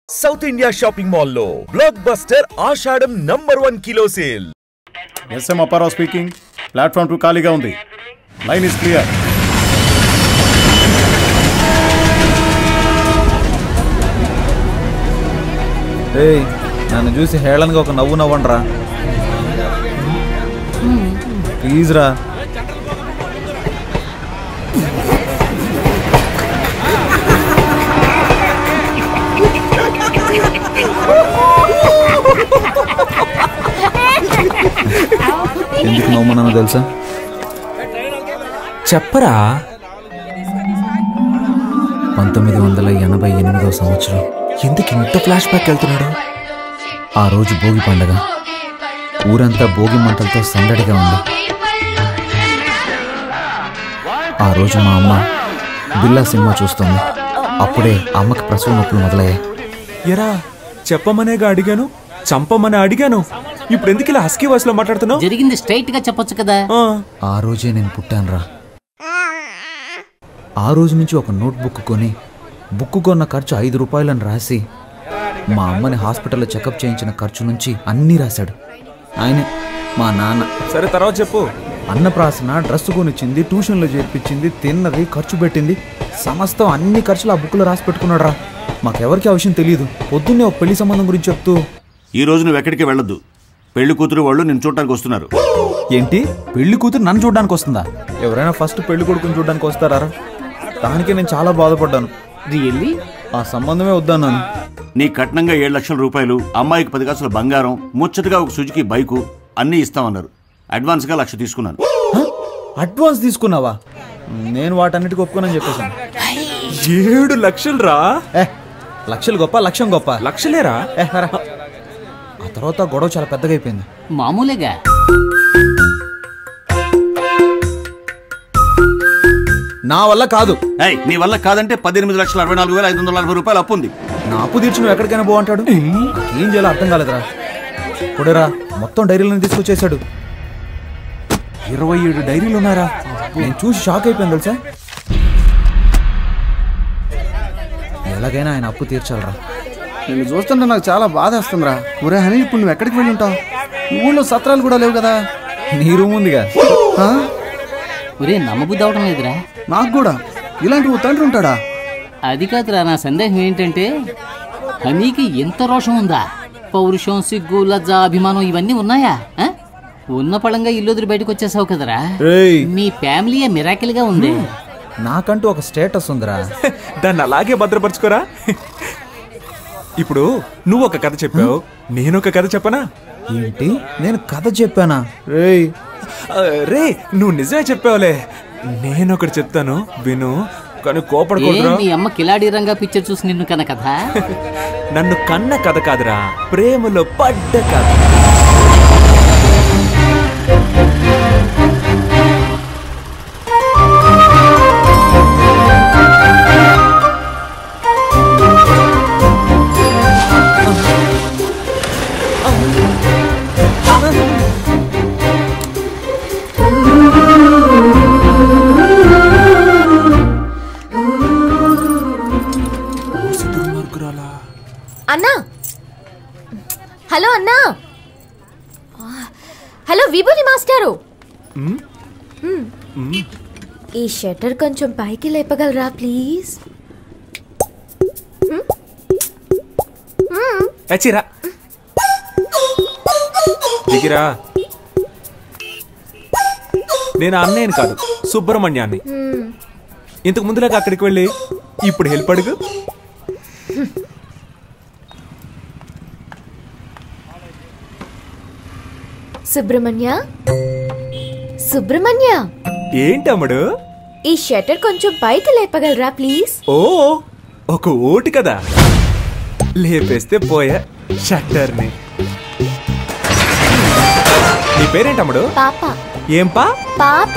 South India shopping mall లో blockbuster Ashadham #1 kilo sale. SM Apparao speaking. Platform 2 ఖాళీగా ఉంది. Line is clear. ఏయ్, నన్ను చూసి హేళనగా ఒక నవ్వు నవ్వండిరా ప్లీజ్ రా. ఎందుకు నవ్వుమన్నానో తెలుసా? చెప్పరా. 1988వ సంవత్సరం. ఎందుకు ఇంత ఫ్లాష్ బ్యాక్ వెళ్తున్నాడు? ఆ రోజు భోగి పండగ. ఊరంతా భోగి మంటలతో సందడిగా ఉంది. ఆ రోజు మా అమ్మ బిల్లా సినిమా చూస్తుంది. అప్పుడే అమ్మకి ప్రసవ నొప్పులు మొదలయ్యాయి. ఎరా, చెప్పమనేగా అడిగాను, చంపమని అడిగాను. ఇప్పుడు ఎందుకు ఇలా హస్కీ వాయిస్ లో మాట్లాడుతున్నావు? జరిగింది స్ట్రైట్ గా చెప్పొచ్చు కదా. ఆ రోజే నేను పుట్టానురా. ఆ రోజు నుంచి ఒక నోట్ బుక్ కొని బుక్ కొన్న ఖర్చు 5 రూపాయలని రాసి మా అమ్మని హాస్పిటల్లో చెకప్ చేయించిన ఖర్చు నుంచి అన్నీ రాశాడు ఆయనే, మా నాన్న. సరే, తర్వాత చెప్పు. అన్నప్రాసన, డ్రెస్ కొనిచ్చింది, ట్యూషన్లో చేర్పించింది, తిన్నది, ఖర్చు పెట్టింది, సమస్తం అన్ని ఖర్చులు ఆ బుక్లో రాసి పెట్టుకున్నాడు రా. మాకెవరికి ఆ విషయం తెలియదు. పొద్దున్నే ఒక పెళ్లి సంబంధం గురించి చెప్తూ, ఈ రోజు నువ్వు ఎక్కడికి వెళ్ళొద్దు, పెళ్లి కూతురు వాళ్ళు నిన్ను చూడటానికి వస్తున్నారు. ఏంటి, పెళ్లి కూతురు నన్ను చూడడానికి వస్తుందా? ఎవరైనా ఫస్ట్ పెళ్లి కొడుకుని చూడడానికి వస్తారా? దానికే నేను చాలా బాధపడ్డాను. రియల్లీ? ఆ సంబంధమే వద్దన్నాను. నీ కట్నంగా 7 లక్షల రూపాయలు, అమ్మాయికి 10 కాసుల బంగారం, ముచ్చటగా ఒక సుజుకి బైకు అన్నీ ఇస్తామన్నారు. అడ్వాన్స్గా 1 లక్ష తీసుకున్నాను. అడ్వాన్స్ తీసుకున్నావా? నేను వాటన్నిటికి ఒప్పుకోనని చెప్పేశాను. 7 లక్షలు రా. లక్షలు గొప్ప, లక్ష్యం గొప్ప. లక్షలేరా? ఆ తర్వాత గొడవ చాలా పెద్దగా అయిపోయింది. మామూలుగా నా వల్ల కాదు. నీ వల్ల కాదంటే 18,64,540 రూపాయలు అప్పు ఉంది. నా అప్పు తీర్చి నువ్వు ఎక్కడికైనా బాగుంటాడు. ఏం చేయాలో అర్థం కాలేదురా. కొడేరా, మొత్తం డైరీలను తీసుకొచ్చేసాడు. 27 డైరీలు ఉన్నారా? నేను చూసి షాక్ అయిపోయాను తెలుసా. ఎలాగైనా ఆయన అప్పు తీర్చాలరా. నేను చూస్తుంటే నాకు చాలా బాధ వస్తుందిరా. ఒరే హనీ, ఇప్పుడు నువ్వు ఎక్కడికి వెళ్ళి ఉంటావు? ఊళ్ళో సత్రాలు కూడా లేవు కదా. నీ రూమ్ ఉందిగా. ఒరే, నమ్మబుద్ధి అవడం లేదురా. నాకు కూడా ఇలాంటి ఓ తండ్రి ఉంటాడా? అది కాదురా, నా సందేహం ఏంటంటే హనీకి ఎంత రోషం ఉందా? పౌరుషం, సిగ్గు, లజ్జ, అభిమానం ఇవన్నీ ఉన్నాయా? ఉన్న పళంగా ఇల్లు వదిలి బయటకు వచ్చేసావు కదరా. మీ ఫ్యామిలీ మిరాకిల్ గా ఉంది. నాకంటూ ఒక స్టేటస్ ఉందిరా. దాన్ని అలాగే భద్రపరచుకోరా. ఇప్పుడు నువ్వు ఒక కథ చెప్పావు, నేను ఒక కథ చెప్పనా? ఏంటి, నేను కథ చెప్పానా? రే, నువ్వు నిజమే చెప్పావులే. నేను ఒకటి చెప్తాను, విను. కానీ కోపడకూడదురా. మీ అమ్మ కిలాడి రంగా పిక్చర్ చూసి నిన్ను కన్న కథ. నన్ను కన్న కథ కాదురా, ప్రేమలో పడ్డ కథ. అన్నా, హలో అన్నా. హలో విభూతి మాస్టారు, ఈ షట్టర్ కొంచెం పైకి లేపగలరా ప్లీజ్? చిరా దిగిరా. నేను అన్నయ్యని కాదు, సుబ్రహ్మణ్యాన్ని. ఇంతకు ముందులాగా అక్కడికి వెళ్ళి ఇప్పుడు హెల్ప్ అడుగు. సుబ్రహ్మణ్య, సుబ్రహ్మణ్య. ఏంటమ్ముడు? ఈ షట్టర్ కొంచెం పైకి లేపగలరా ప్లీజ్? ఓ, ఒక ఓటు కదా, లేపేస్తే పోయా షట్టర్ని. నీ పేరేంటమ్ముడు? పాప. ఏం పా? పాప.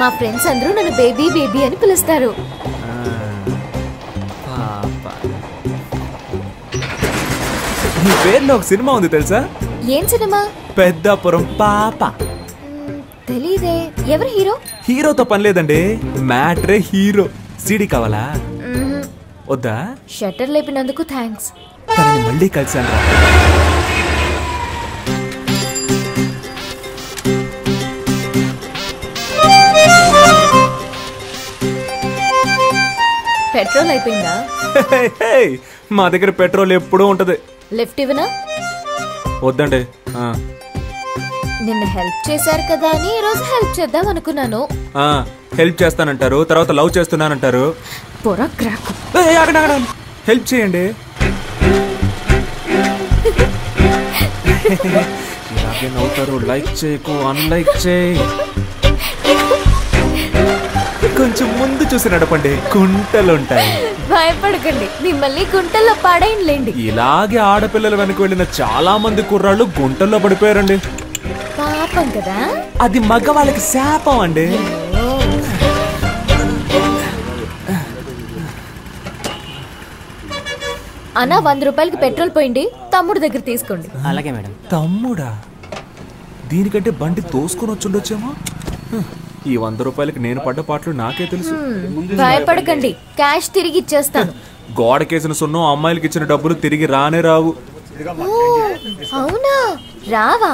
మా ఫ్రెండ్స్ అందరూ నన్ను బేబీ బేబీ అని పిలుస్తారు. నీ పేరులో ఒక సినిమా ఉంది తెలుసా? ఏం సినిమా? పెద్దాపురం పాప. తెలీదే. ఎవరు హీరో? హీరోతో పని లేదండి, మ్యాటరే హీరో. సీడీ కావాలా? వద్దా? షట్టర్ లేపినందుకు థ్యాంక్స్. తనని మళ్ళీ కలిశాను రా. పెట్రోల్ అయిపోయిందా? మా దగ్గర పెట్రోల్ ఎప్పుడూ ఉంటది. లిఫ్ట్ ఇవ్వనా? వద్దండి. నిన్న హెల్ప్ చేశారు కదా అని ఈ రోజు హెల్ప్ చేద్దాం అనుకున్నాను. హెల్ప్ చేస్తానంటారు, తర్వాత లవ్ చేస్తున్నానంటారు. పొర క్రాక్. హెల్ప్ చేయండి. ఇలాగే నవ్వుతారు. లైక్ చేయకు, అన్లైక్ చేయి. కొంచెం ముందు చూసి నడపండి, గుంటలుంటాయి. భయపడకండి, మిమ్మల్ని గుంటల్లో పాడైంలేండి. ఇలాగే ఆడపిల్లల వెనక వెళ్ళిన చాలా మంది కుర్రాళ్ళు గుంటల్లో పడిపోయారండి. పాపం కదా. అది మగవాళ్ళకి శాపం అండి. అన్నా 100 రూపాయలకి పెట్రోల్ పోయింది, తమ్ముడు దగ్గర తీసుకోండి. అలాగే మేడం. తమ్ముడా? దీనికంటే బండి తోసుకొని వచ్చుండొచ్చేమో. ఈ 100 రూపాయలకి నేను పడ్డ పాటలు నాకే తెలుసు. భయపడకండి, క్యాష్ తిరిగి ఇచ్చేస్తాను. గోడకేసిన సున్నం అమ్మాయిలకి ఇచ్చిన డబ్బులు తిరిగి రానే రావు. అవునా? రావా?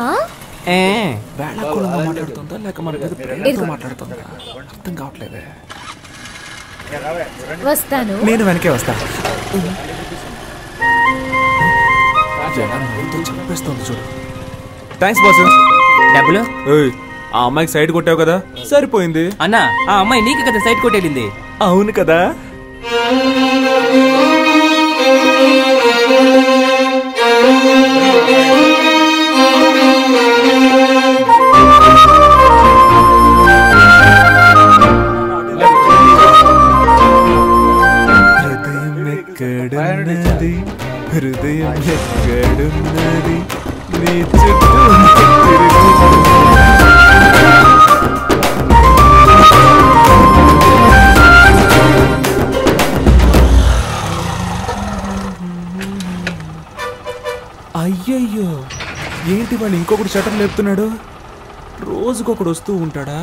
మాట్లాడుతుందా లేక మన మీద ప్రేమతో మాట్లాడుతుందా అర్థం కావట్లేదే. వస్తాను. నేను వెనకే వస్తా. చెప్పేస్తుంది చూడు. Thanks boss. డబ్బులు? ఆ అమ్మాయికి సైడ్ కొట్టావు కదా, సరిపోయింది. అన్నా, ఆ అమ్మాయి నీకు కదా సైడ్ కొట్టేళ్ళింది. అవును కదా. హృదయం ఎక్కడున్నది, నీ చుట్టూ అయ్యయ్యో, ఏంటి వాళ్ళు ఇంకొకటి షటర్ లేపుతున్నాడు? రోజుకొకడు వస్తూ ఉంటాడా?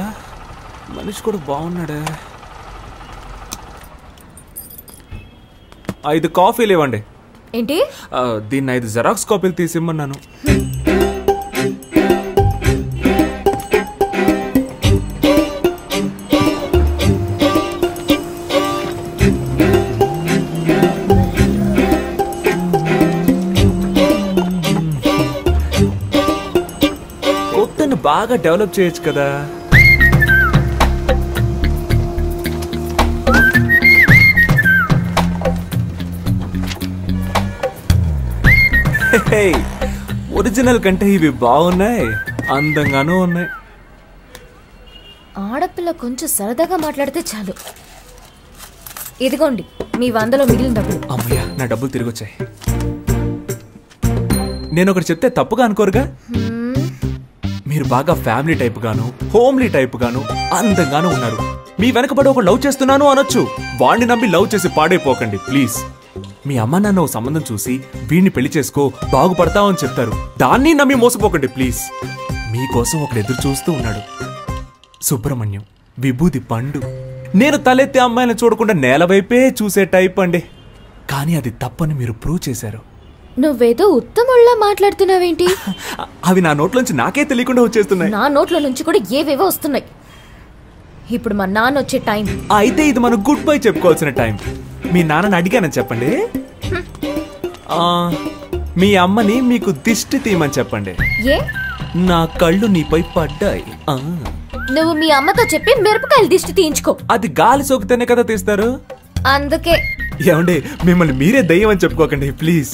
మనిషి కూడా బాగున్నాడా? 5 కాఫీలు ఇవ్వండి. ఏంటి? దీన్ని 5 జెరాక్స్ కాపీలు తీసిమ్మన్నాను. కొత్తను బాగా డెవలప్ చేయొచ్చు కదా. ఒరిజినల్ కంటే ఇవి బాగున్నాయి, అందంగానూ ఉన్నాయి. ఆడపిల్ల కొంచెం సరదాగా మాట్లాడితే చాలు. ఇదిగోండి మీ 100లో మిగిలిన డబ్బులు. అమ్మయ్య, నా డబ్బులు తిరిగి వచ్చాయి. నేను ఒకటి చెప్తే తప్పుగా అనుకోరుగా? మీరు బాగా ఫ్యామిలీ టైప్ గాను, హోమ్లీ టైప్ గాను, అందంగానూ ఉన్నారు. మీ వెనకబడి ఒక లవ్ చేస్తున్నాను అనొచ్చు. వాడిని నమ్మి లవ్ చేసి పాడైపోకండి ప్లీజ్. మీ అమ్మ నాన్న ఓ సంబంధం చూసి వీడిని పెళ్లి చేసుకో బాగుపడతావు అని చెప్తారు. దాన్ని నమ్మి మోసపోకండి ప్లీజ్. మీకోసం ఒకడు ఎదురు చూస్తూ ఉన్నాడు. సుబ్రహ్మణ్యం, విభూది పండు. నేను తలెత్తే అమ్మాయిని చూడకుండా నేల వైపే చూసే టైప్ అండి. కానీ అది తప్పని మీరు ప్రూవ్ చేశారు. నువ్వేదో ఉత్తముళ్ళ మాట్లాడుతున్నావేంటి? అవి నా నోట్లోంచి నాకే తెలియకుండా వచ్చేస్తున్నాయి. నా నోట్ల నుంచి కూడా ఏవేవో వస్తున్నాయి. ఇప్పుడు మా నాన్న వచ్చే టైం. అయితే ఇది మనం గుడ్ బై చెప్పుకోవాల్సిన టైం. మీ నాన్నని అడిగానని చెప్పండి. మీ అమ్మని మీకు దిష్టి తీయమని చెప్పండి. ఏ? నా కళ్ళు నీపై పడ్డాయి. నువ్వు మీ అమ్మతో చెప్పి మిరపకాయలు దిష్టి తీయించుకో. అది గాలి సోకితేనే కదా తీస్తారు. అందుకే ఏమండి, మిమ్మల్ని మీరే దయ్యం అని చెప్పుకోకండి ప్లీజ్.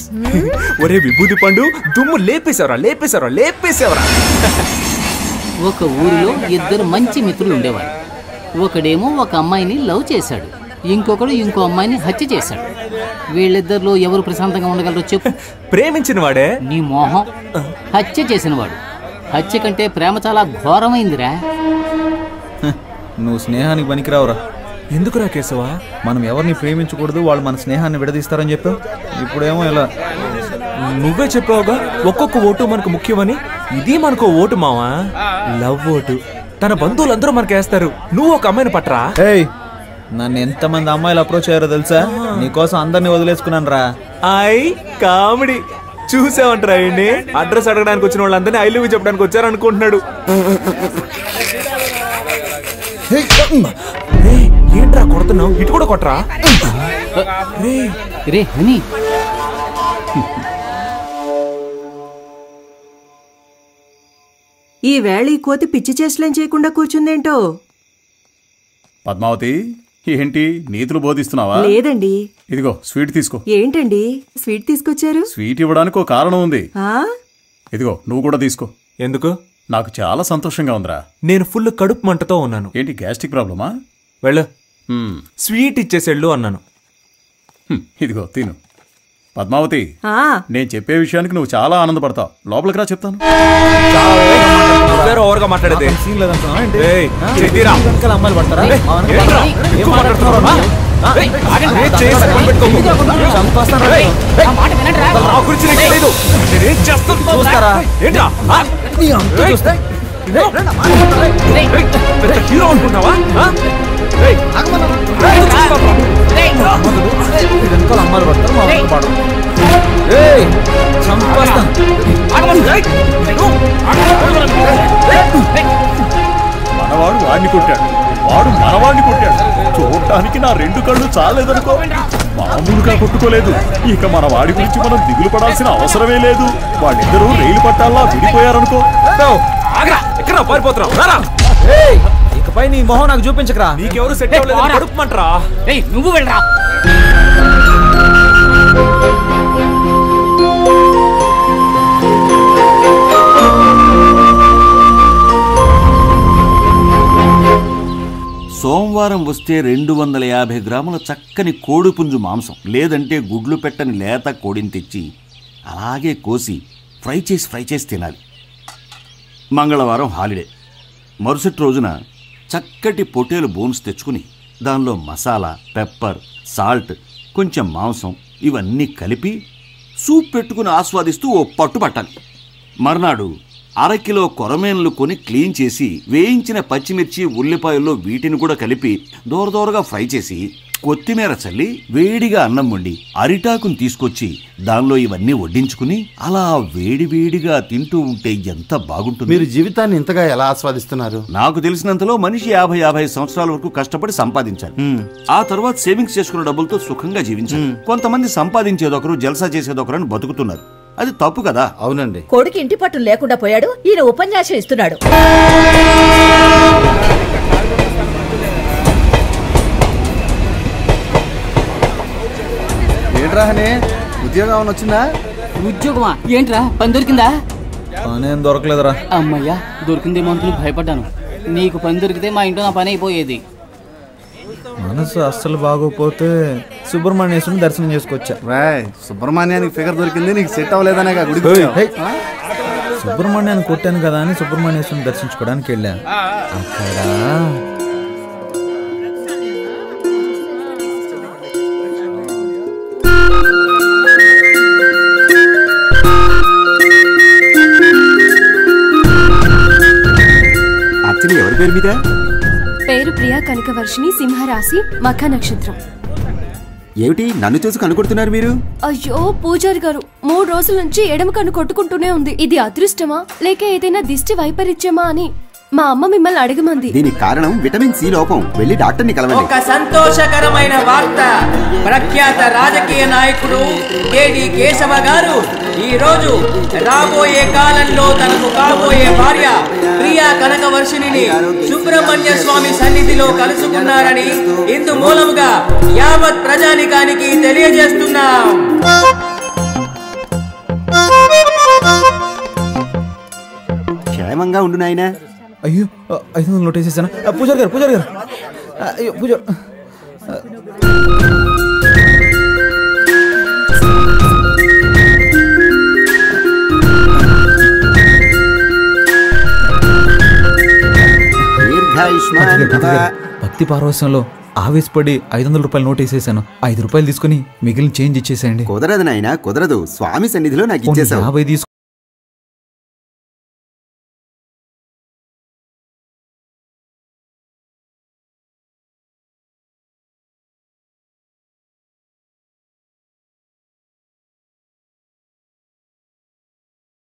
ఒరే విభూది పండు, దుమ్ము లేపేశావరా లేపేశావరా లేపేశావరా. ఒక ఊరిలో 2 మంచి మిత్రులు ఉండేవారు. ఒకడేమో ఒక అమ్మాయిని లవ్ చేశాడు, ఇంకొకడు ఇంకో అమ్మాయిని హత్య చేశాడు. వీళ్ళిద్దరిలో ఎవరు ప్రశాంతంగా ఉండగలరో చెప్పు. ప్రేమించిన వాడే. నీ మోహం. హత్య చేసిన వాడు. హత్య కంటే ప్రేమ చాలా ఘోరమైందిరా. నువ్వు స్నేహానికి పనికిరావురా. ఎందుకురా కేశవా? మనం ఎవరిని ప్రేమించకూడదు, వాళ్ళు మన స్నేహాన్ని విడదీస్తారని చెప్పావు. ఇప్పుడేమో ఇలా. నువ్వే చెప్పావుగా ఒక్కొక్క ఓటు మనకు ముఖ్యమని. ఇది మనకు ఓటు మావా, లవ్ ఓటు. తన బంధువులందరూ మనకేస్తారు. నువ్వు ఒక అమ్మాయిని పట్టరా. ఏయ్, నన్ను ఎంతమంది అమ్మాయిలు అప్రోచ్ అయ్యారో తెలుసా? నీకోసం అందరినీ వదిలేసుకున్నాను రా. కామెడీ చూసామంటారా అండి? అడ్రస్ అడగడానికి వచ్చిన వాళ్ళందరినీ ఐ లవ్ యూ చెప్పడానికి వచ్చారనుకుంటున్నాడు. ఏంట్రా కొడుతున్నావు? ఇటు కూడా కొట్టరా? రే హనీ, ఈ వేళ ఈ కోతి పిచ్చి చేష్టలేం చేయకుండా కూర్చుందేంటో. పద్మావతి, ఏంటి నీతులు బోధిస్తున్నావా? లేదండి. ఇదిగో స్వీట్ తీసుకో. ఏంటండి స్వీట్ తీసుకొచ్చారు? స్వీట్ ఇవ్వడానికి ఒక కారణం ఉంది. ఆ ఇదిగో నువ్వు కూడా తీసుకో. ఎందుకు? నాకు చాలా సంతోషంగా ఉందిరా. నేను ఫుల్ కడుపు మంటతో ఉన్నాను. ఏంటి గ్యాస్ట్రిక్ ప్రాబ్లమా? వెళ్ళు, స్వీట్ ఇచ్చేసేళ్ళు అన్నాను. ఇదిగో తిను. పద్మావతి, ఆ నేను చెప్పే విషయానికి నువ్వు చాలా ఆనందపడతావు. లోపలికి రా చెప్తాను. ఓవర్గా మాట్లాడేది సీన్ లేదంటున్నావా ఏంటి? ఏయ్, చెయ్యిరా. వెనకాల అమ్మాయిలు పడతారా? ఏంట్రా? ఎక్కువ మాట్లాడుతున్నావా? చంపేస్తాను రా. నా గురించి నీకు తెలీదు. నేనేం చేస్తాను చూస్తారా? ఏంట్రా? నీ అంత చూస్తే పెద్ద హీరో అనుకుంటున్నావా? వెనకాల అమ్మాయిలు పడతారు, మా వెనక పడరు. చంపేస్తాను. మనవాడు వాడిని కొట్టాడు, వాడు మనవాడిని కొట్టాడు. చూడటానికి నా 2 కళ్ళు చాలేదనుకో. మామూలుగా కొట్టుకోలేదు. ఇక మన వాడి గురించి మనం దిగులు పడాల్సిన అవసరమే లేదు. వాళ్ళిద్దరూ రైలు పట్టాల్లా విడిపోయారనుకో. పారిపోతున్నావు. ఇకపై నీ మొహం నాకు చూపించకరా. నీకెవరు సెట్ అవ్వలేదు, కడుపుమంటరా? నువ్వు వెళ్ళరా. సోమవారం వస్తే 250 గ్రాముల చక్కని కోడిపుంజు మాంసం, లేదంటే గుడ్లు పెట్టని లేత కోడిని తెచ్చి అలాగే కోసి ఫ్రై చేసి తినాలి. మంగళవారం హాలిడే. మరుసటి రోజున చక్కటి పొటేలు బోన్స్ తెచ్చుకుని దానిలో మసాలా, పెప్పర్, సాల్ట్, కొంచెం మాంసం ఇవన్నీ కలిపి సూప్ పెట్టుకుని ఆస్వాదిస్తూ ఓ పట్టు పట్టాలి. మర్నాడు 1/2 కిలో కొరమేన్లు కొని క్లీన్ చేసి వేయించిన పచ్చిమిర్చి, ఉల్లిపాయల్లో వీటిని కూడా కలిపి దూరదూరగా ఫ్రై చేసి కొత్తిమీర చల్లి వేడిగా అన్నం వండి అరిటాకుని తీసుకొచ్చి దానిలో ఇవన్నీ వడ్డించుకుని అలా వేడివేడిగా తింటూ ఉంటే ఎంత బాగుంటుంది. మీరు జీవితాన్ని ఇంతగా ఎలా ఆస్వాదిస్తున్నారు? నాకు తెలిసినంతలో మనిషి 50 సంవత్సరాల వరకు కష్టపడి సంపాదించాలి. ఆ తర్వాత సేవింగ్స్ చేసుకున్న డబ్బులతో సుఖంగా జీవించాలి. కొంతమంది సంపాదించేదొకరు, జల్సా చేసేదొకరు అని బతుకుతున్నారు. అది తప్పు కదా? అవునండి. కొడుకు ఇంటి పట్టు లేకుండా పోయాడు, ఈయన ఉపన్యాసం ఇస్తున్నాడు. ఏంట్రా హనీ, ఉద్యోగం ఏమైనా వచ్చిందా? ఉద్యోగమా? ఏంట్రా, పని దొరికిందా? పనేం దొరకలేదురా. అమ్మయ్యా, దొరికిందేమో అనుకుని భయపడ్డాను. నీకు పని దొరికితే మా ఇంట్లో నా పని అయిపోయేది. మనసు అస్సలు బాగోపోతే సుబ్రహ్మణ్యేశ్వరుని దర్శనం చేసుకొచ్చా. రాయ్, సుబ్రహ్మణ్యానికి ఫిగర్ దొరికింది, నీకు సెట్ అవ్వలేదనే గుడికి. సుబ్రహ్మణ్యాన్ని కొట్టాను కదా అని సుబ్రహ్మణ్యేశ్వరుని దర్శించుకోవడానికి వెళ్ళా. అక్కడ ఎవరి పేరు మీద? పేరు ప్రియా కనకవర్షిణి, సింహరాశి, మఖ నక్షత్రం. ఏమిటి నన్ను చూసి కనుకొడుతున్నారు మీరు? అయ్యో పూజారి గారు, 3 రోజుల నుంచి ఎడమ కన్ను కొట్టుకుంటూనే ఉంది. ఇది అదృష్టమా లేక ఏదైనా దిష్టి వైపరీత్యమా అని మా అమ్మ మిమ్మల్ని అడగమంది. దీనికి కారణం విటమిన్ సి లోపం. వెళ్ళి డాక్టర్ని కలవండి. ఒక సంతోషకరమైన వార్త. ప్రఖ్యాత రాజకీయ నాయకుడు కేడి కేశవ గారు ఈ రోజు రాబోయే కాలంలో తనకు కాబోయే భార్య ప్రియా కనకవర్షిణిని సుబ్రహ్మణ్య స్వామి సన్నిధిలో కలుసుకున్నారని ఇందు మూలముగా యావత్ ప్రజానికానికి తెలియజేస్తున్నాం. క్షేమంగా ఉండు నాయనా. అయ్యో 500 నోట్ వేసేసాను. పూజారి గారు అయ్యో పూజారి. భక్తి పారవశ్యంలో ఆవేశపడి 500 రూపాయలు నోట్ వేసేసాను. 5 రూపాయలు తీసుకుని మిగిలిన చేంజ్ ఇచ్చేసేయండి. కుదరదు నాయనా, కుదరదు. స్వామి సన్నిధిలో నాకు ఇచ్చేసావు. 50